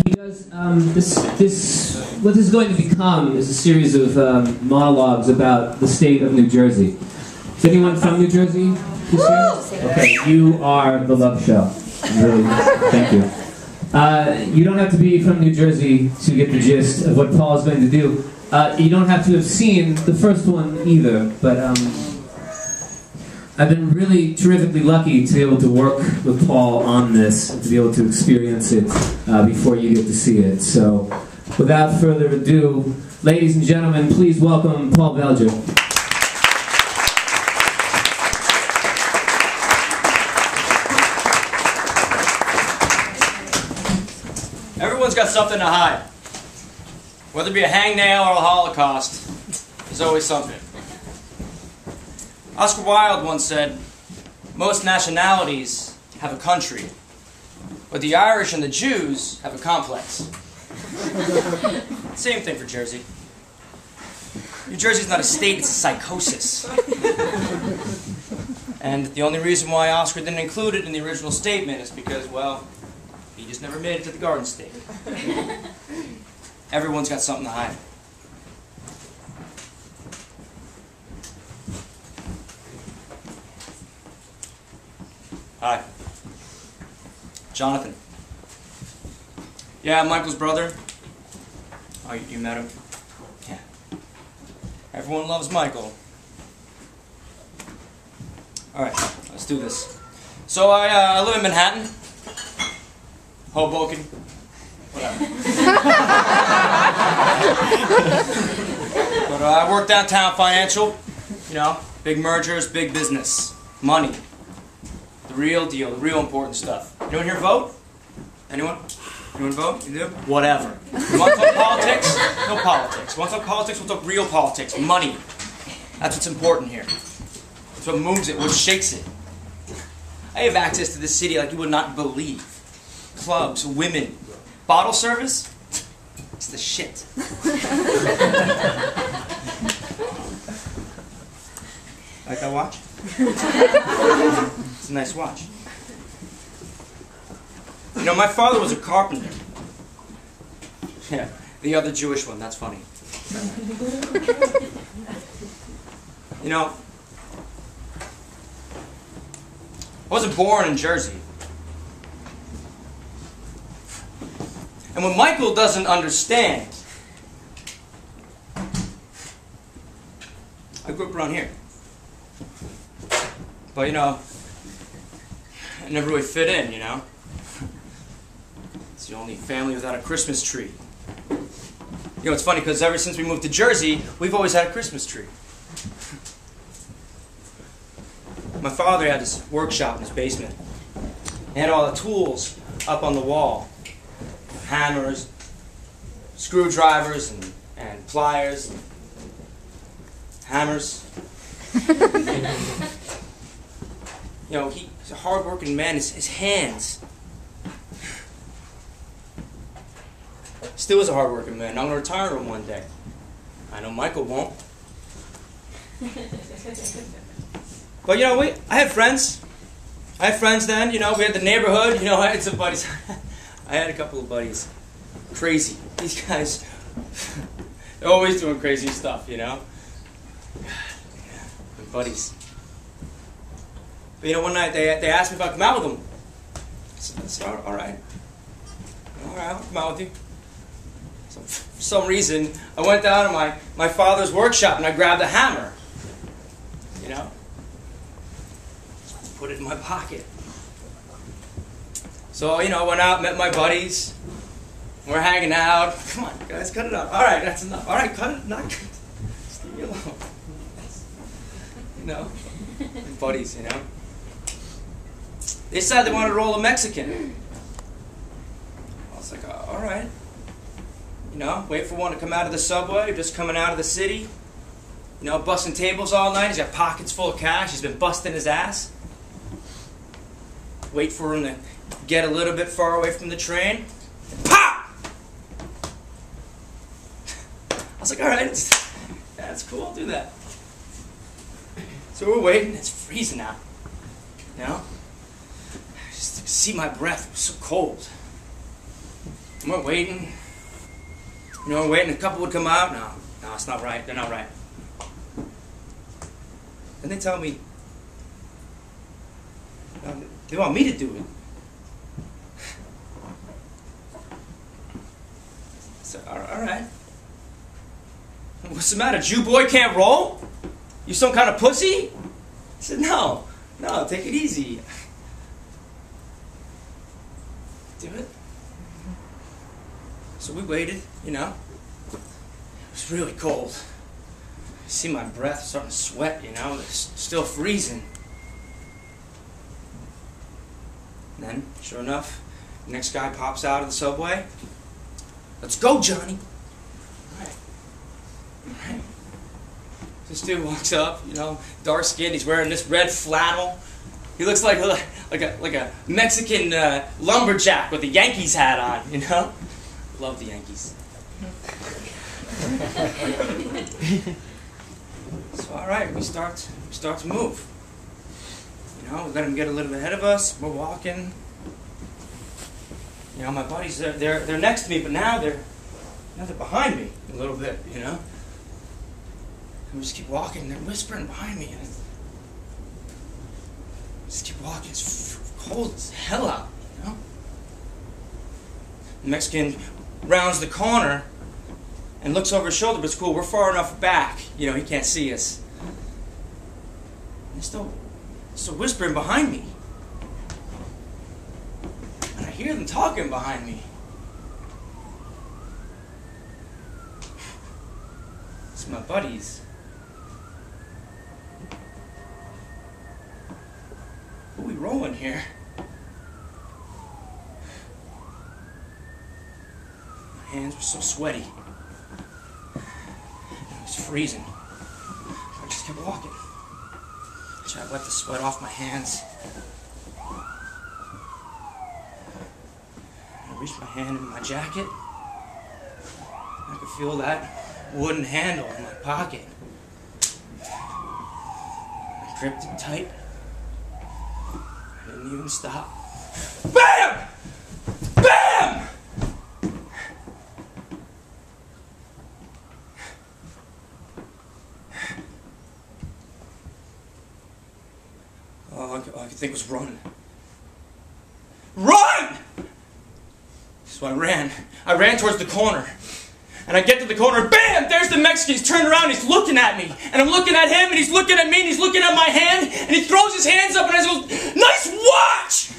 he does what this is going to become is a series of monologues about the state of New Jersey. Is anyone from New Jersey this year? Okay, you are the Love Show. Really, thank you. You don't have to be from New Jersey to get the gist of what Paul is going to do. You don't have to have seen the first one either, but I've been really terrifically lucky to be able to work with Paul on this, and to be able to experience it before you get to see it. So, without further ado, ladies and gentlemen, please welcome Paul Belger. Everyone's got something to hide. Whether it be a hangnail or a Holocaust, there's always something. Oscar Wilde once said, most nationalities have a country, but the Irish and the Jews have a complex. Same thing for Jersey. New Jersey's not a state, it's a psychosis. And the only reason why Oscar didn't include it in the original statement is because, well, he just never made it to the Garden State. Everyone's got something to hide. Hi. Jonathan. Yeah, Michael's brother. Oh, you met him? Yeah. Everyone loves Michael. Alright, let's do this. So I live in Manhattan. Hoboken. Whatever. But I work downtown financial. You know, big mergers, big business. Money. The real deal, the real important stuff. Anyone here vote? Anyone? Anyone vote? You do? Whatever. You want to talk politics? No politics. You want to talk politics? We'll talk real politics. Money. That's what's important here. That's what moves it, what shakes it. I have access to this city like you would not believe. Clubs, women, bottle service. It's the shit. Like that watch? It's a nice watch. You know, my father was a carpenter. Yeah, the other Jewish one, that's funny. You know, I wasn't born in Jersey. And what Michael doesn't understand, I grew up around here. But, you know, I never really fit in, you know? It's the only family without a Christmas tree. You know, it's funny because ever since we moved to Jersey, we've always had a Christmas tree. My father had this workshop in his basement. He had all the tools up on the wall. Hammers, screwdrivers, and pliers, hammers. You know, he's a hard-working man. His hands. Still is a hard-working man. I'm going to retire him one day. I know Michael won't. But, you know, I had friends. I had friends then. You know, we had the neighborhood. You know, I had some buddies. I had a couple of buddies. Crazy. These guys, they're always doing crazy stuff, you know? Yeah, my buddies. But you know, one night they asked me if I'd come out with them. I said, all right. All right, I'll come out with you. So for some reason, I went down to my father's workshop and I grabbed a hammer. You know? Put it in my pocket. So, you know, I went out, met my buddies. We're hanging out. Come on, guys, cut it out. All right, that's enough. All right, cut it. Not cut. Just leave me alone. You know, my buddies, you know. They decided they wanted to roll a Mexican. I was like, all right. You know, wait for one to come out of the subway, just coming out of the city. You know, busting tables all night. He's got pockets full of cash. He's been busting his ass. Wait for him to get a little bit far away from the train. Pop! I was like, all right, that's cool, I'll do that. So we're waiting, it's freezing out. You know? Just to see my breath, it was so cold. And we're waiting. You know, we're waiting. A couple would come out. No, it's not right. They're not right. And they tell me, they want me to do it. So, all right. What's the matter? Jew boy can't roll? You some kind of pussy? I said, no, take it easy. Do it. So we waited, you know. It was really cold. I see my breath starting to sweat, you know. It's still freezing. And then, sure enough, the next guy pops out of the subway. Let's go, Johnny. All right. This dude walks up, you know, dark skin. He's wearing this red flannel. He looks like a Mexican lumberjack with a Yankees hat on, you know. Love the Yankees. So all right, we start to move. You know, we let him get a little bit ahead of us. We're walking. You know, my buddies they're next to me, but now they're behind me a little bit. You know. And we just keep walking, and they're whispering behind me. And just keep walking. It's cold as hell out, you know? The Mexican rounds the corner and looks over his shoulder, but it's cool. We're far enough back, you know, he can't see us. And they're still whispering behind me. And I hear them talking behind me. It's my buddies. What are we rolling here? My hands were so sweaty. It was freezing. I just kept walking. I tried to wipe the sweat off my hands. I reached my hand in my jacket. I could feel that wooden handle in my pocket. I gripped it tight. I didn't even stop. BAM! BAM! All I could think was run. Run! So I ran. I ran towards the corner. And I get to the corner, bam! There's the Mexican. He's turned around, he's looking at me. And I'm looking at him, and he's looking at me, and he's looking at my hand. And he throws his hands up, and I go, nice watch!